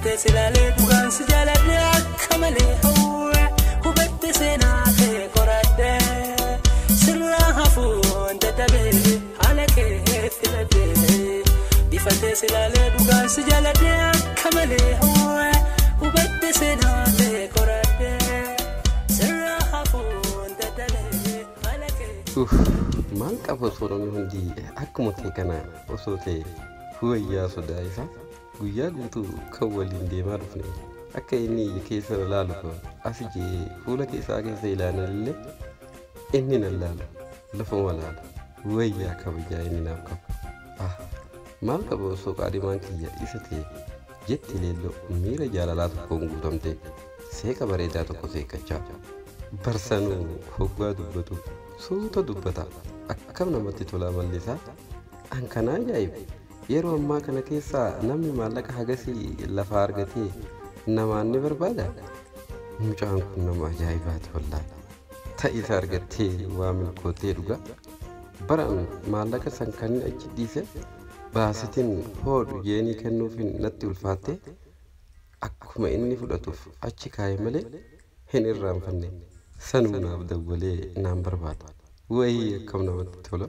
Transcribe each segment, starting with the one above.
Difate silale dhugaan si jaaladhe akka malee hawwe hubadde seenaa kee qoradhe sirra hafuun dadhabee haala kee filadhe Difate silale dhugaan si jaaladhe akka malee hawwe hubadde seenaa kee qoradhe sirra hafuun dadhabee haala kee maal qaba sooronni hundi akkuma kee kana osoo ta'e huwayyaa sodaa isaa guyyaa guutuu kan waliin deemaa dhufne akka inni keessa ilaalu as ijee fuula keessaa keessa ilaalallee inni na ilaalu lafa walaala wayyaa kabajaa inni naaf qaba maal qaba osoo qaadimaan kiyya isa ta'e jetti leelloo miira jaalalaa tokkoon guutamte seeqa bareedaa tokko seeqqachaa barsanuu hoggaa dubbatu suuta dubbata akkam namatti tolaa mallisaa an kanaa ajaa'ibe yeroo ammaa kana keessa namni maallaqa hagasii lafa argatee namaan ni barbaada mucaan kun nama ajaa'ibaati wallaahi ta'isa argattee waa milkootee dhugaa baraan maallaqa san kan achi dhiise baasitiin hoodhu jeenii kennuufin natti ulfaatte akkuma inni fudhatuuf achi kaa'e malee hin irraanfanne sanuu naaf dawwalee naan barbaada wayii akkam namatti tola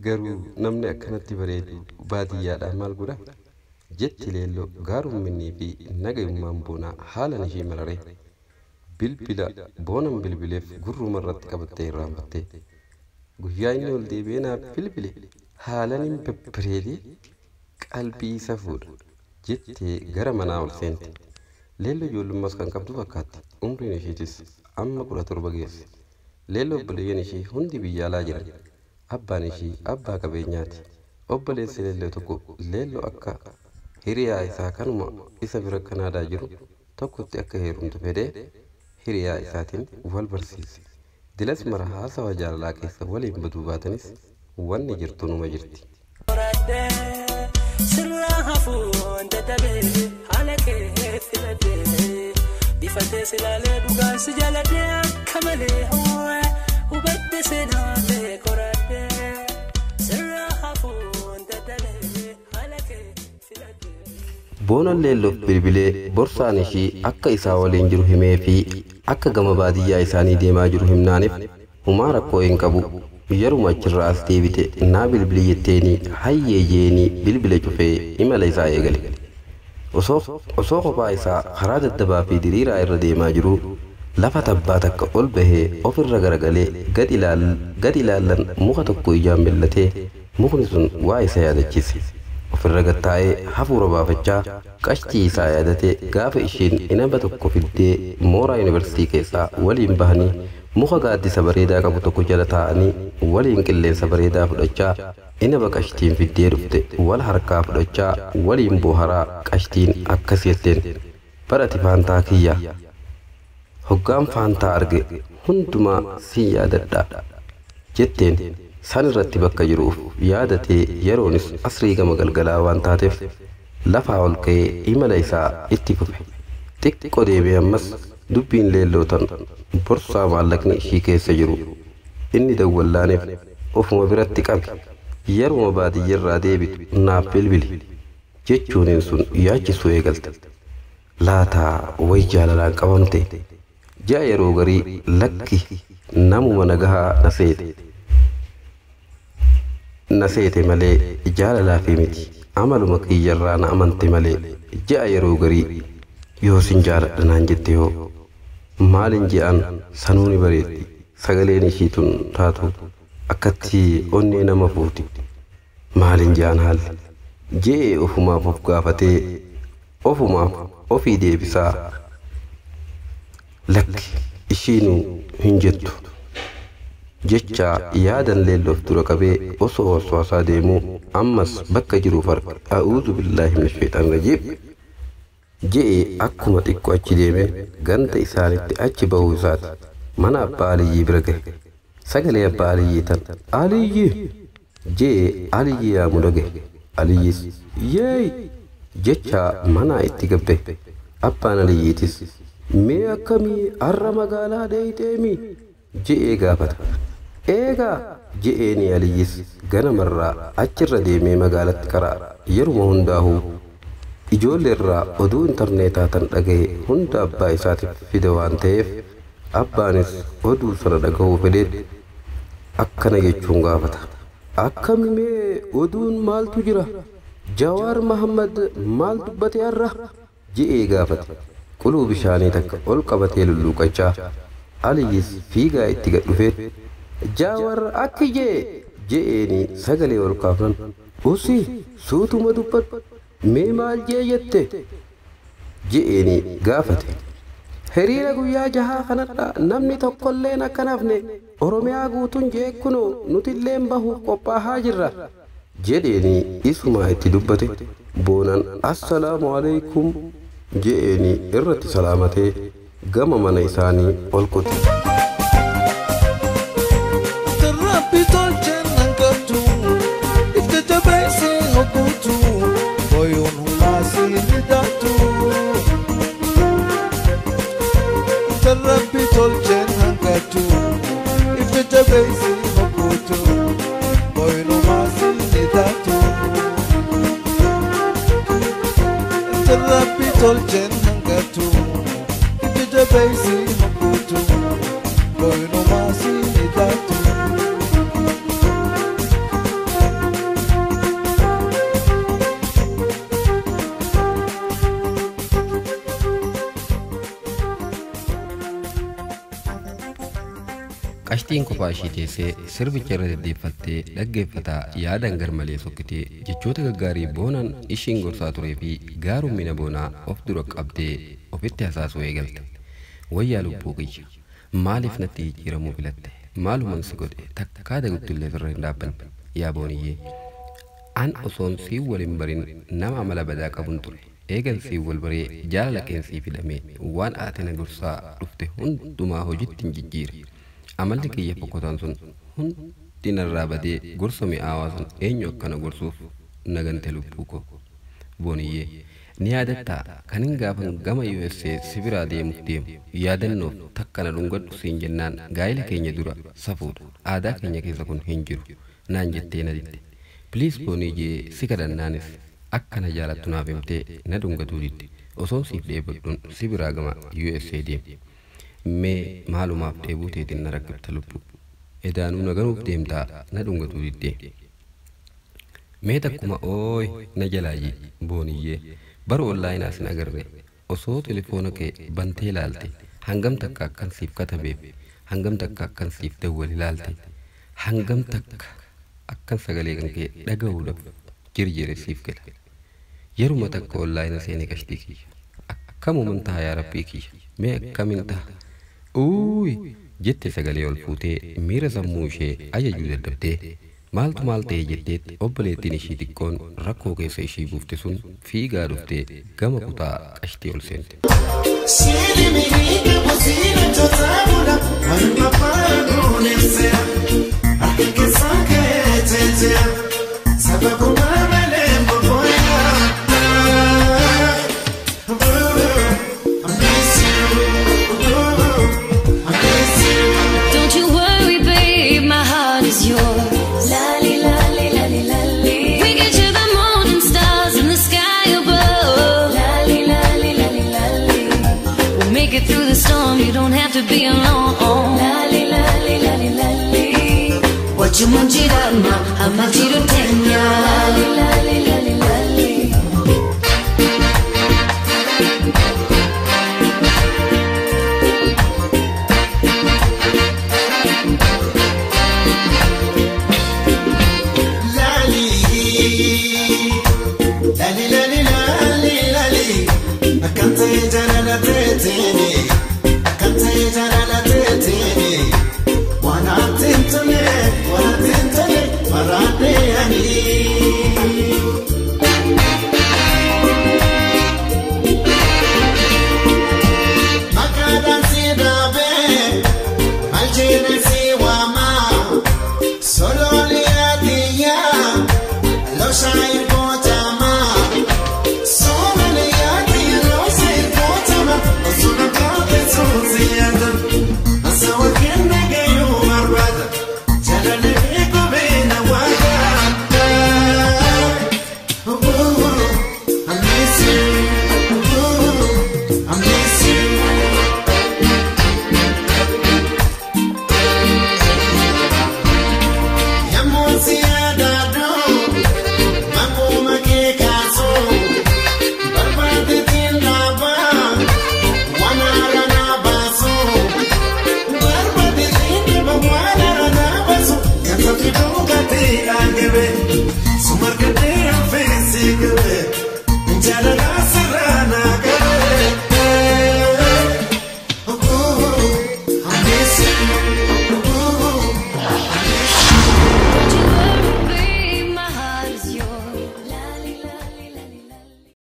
garuu namni akkanatti bareedu baadiyyaadhaan maal godha jetti leelloo gaarumminnii fi nagayummaan boonaa haalan ishee mararee bilbila boonan bilbileef gurruma irratti qabattee irraanfattee guyyaa inni ol deebi'ee naaf bilbile haalan hin babbareedee qalbii isa fuudha jettee gara manaa ol seente leelloo ijoollummaas kan qabdu fakkaatti umriin isheetis amma 17 geesse leelloo obboleeyyan ishee hundi biyya alaa jiran abbaan ishii abbaa qabeenyaati obboleessi leelloo tokko leelloo akka hiriyaa isaa kanuma isa bira kanaadaa jiru tokkotti akka heerumtu fedhee hiriyaa isaatiin wal barsiise dilas mara haasawa jaalalaa keessa waliin baduu baatanis wanni jirtu numa jirti sirra hafuun dadhabee haala kee filadhe Difate silale dhugaan si jaaladhe akka malee hawwe hubadde seenaa kee qoradhe sirra hafuun dadhabee haala kee filadhe Boonan leelloof bilbilee borsaan ishii akka isaa waliin jiru himee fi akka gama baadiyyaa isaanii deemaa jiru himnaaniif humaa rakkoo hin qabu yeruma achirraa as deebite naa bilbilii jetteenii hayyee jeenii bilbila cufee imala isaa eegale osoo kophaa isaa karaa daddabaa fi diriiraa irra deemaa jiru lafa tabbaa takka ol bahee ofirra garagalee gad ilaallan muka tokko ijaan millatee mukni sun waa isa yaadachiise ofirra gattaa'ee hafuura baafachaa qashtii isaa yaadatee gaafa isheen inaba tokko fiddee mooraa yuunivarsiitii keessaa waliin bahanii muka gaaddisa bareedaa qabu tokko jala taa'anii waliin qilleensa bareedaa fudhachaa inaba qashtiin fiddee dhufte wal harkaa fudhachaa waliin booharaa qashtiin akkas jetteen barati faantaa kiyya hoggaan faantaa arge hundumaa si yaadadha jetteen san irratti bakka jiruuf yaadatee yeroonis asrii gama galgalaa waan taateef lafaa ol ka'ee imala isaa itti fufe xiqqoo deebi'ee ammas dubbiin leellootan borsaa maallaqni ishii keessa jiru inni dawwallaaneef ofuma biratti qabe yeruma baadiyyarraa deebitu naaf bilbili jechuuniin sun yaachisuu eegalte laataa way jaalalaan qabamte ja'a yeroo garii lakki namuma nagahaa na seete malee jaalalaa fi miti amaluma kiyyarraa na amante malee ja'a yeroo garii yoo sin jaaladha naan jette yoo maalin je'an sanuuni bareetti sagaleen ishiitun taatu akkatti onnee nama fuuti maalin je'an haalli je'ee ofumaaf of gaafatee ofumaaf ofii deebisaa lakki ishiinuu hin jettu jecha yaadan leelloof dura qabee osoo waswaasaa deemuu ammas bakka jiruuf arga a'uudhu billaahi minash shayxaanir rajiim je'ee akkuma xiqqoo achi deemee ganda isaanitti achi bahuu isaati mana abbaa Aliyyii bira gahe sagalee abbaa Aliyyii tan Aliyyii je'ee Aliyyii yaamu dhagahe Aliyyiis yeey jecha manaa itti gabbe abbaan Aliyyiitis mee akkamii har'a magaalaa deeyiteemi je'ee gaafata eegaa je'eeni Aliyyiis ganamarraa achirra deemee magaalatti karaa yeruma hundaa'uu ijoollee irraa oduu intarneetaa tan dhagaye hunda abbaa isaatiif fide waan ta'eef abbaanis oduu sana dhagahuu fedhee akkana jechuun gaafata. Akkamimee oduun maaltu jira? Jawaar Mahammad maal dubbate har'a? Je'ee gaafate. Quluu bishaanii takka ol qabatee lulluuqachaa Aliyyis fiigaa itti gad dhufee Jawaar akki je'eeni sagalee ol kaafnan. Usi suutuma dubbatu mee maal jette? Je'eeni gaafate. Hiriira guyyaa jahaa kanadha namni tokkolleen akka nafne Oromiyaa guutuun jeekkunoo nutilleen bahuuf qophaahaa jirra jedheeni isumaa itti dubbate. Boonaan assalaamu alaikum je'eeni irratti salaamatee gama mana isaanii ol qote. Tolchen hangatu ikija baisi makutu boyno masi nidatu Qashtiin kophaa ishee teessee sirbicha irra deddeeffattee dhaggeeffataa yaadaan garmalee sokkitee jechoota gaggaarii boonaan ishiin gorsaa turee fi gaarummina boonaa of dura qabdee ofitti hasaasuu eegalte. Wayyaa lubbuu kiyya maaliif natti jijjiiramuu filatte? Maalumaan si godhe takkaa dagutti illee irra hin dhaabbanne yaa booniyyee. An osoon siin waliin barin nama amala badaa qabuun ture. Eegan siin wal baree jaalala keensii fidamee waan aatina gorsaa dhufte hundumaa hojiitti hin jijjiire. Amalli kiyya fokkotaan sun hundi narraa badee gorsa mi'aawaa sun eenyu akkana gorsuuf nagante lubbuu koo. Booniyyee ni yaadattaa kan hin gaafan gama USA sibiraa deemuuf deemu yaadannoof takkana dhungadhu siin jennaan gaa'ila keenya dura safuudha aadaa keenya keessa kun hin jiru naan jettee na didde. Pliis booniyyee si kadhannaanis akkana jaalattu naaf himtee na dhungatuu didde osoon siif dheebadhuun sibiraa gama USA deemu. Mee maalumaaf dheebuu teetiin na rakkabta lubbuu edaanuu naganuuf deemtaa na dhungatuu diddee. Mee takkuma ooy na jalaayii booniyyee bara ollaayinaa sin agarre osoo telefoona kee bantee ilaalte hangam takka akkan siif katabeef hangam takka akkan siif dawwal ilaalte hangam takka akkan sagalee kan kee dhaga'uudhaaf jirjire siif gala. Yeruma takka ollaayina seenee qashtii kiyya akkamuman ta'a yaa rabbii kiyya mee akkamin ta'a? Uy jette sagalee ol fuutee miira sammuu ishee ajajuu dadhabdee maaltu maal ta'e jetteetti obboleettiin ishii xiqqoon rakkoo keessa ishii buufte sun fiigaa dhuftee gama kutaa qashtii ol seente. Through the storm, you don't have to be alone. Lali, lali, lali, lali. What you want, you don't know. I'm not you to tell ya. Lali, lali, lali.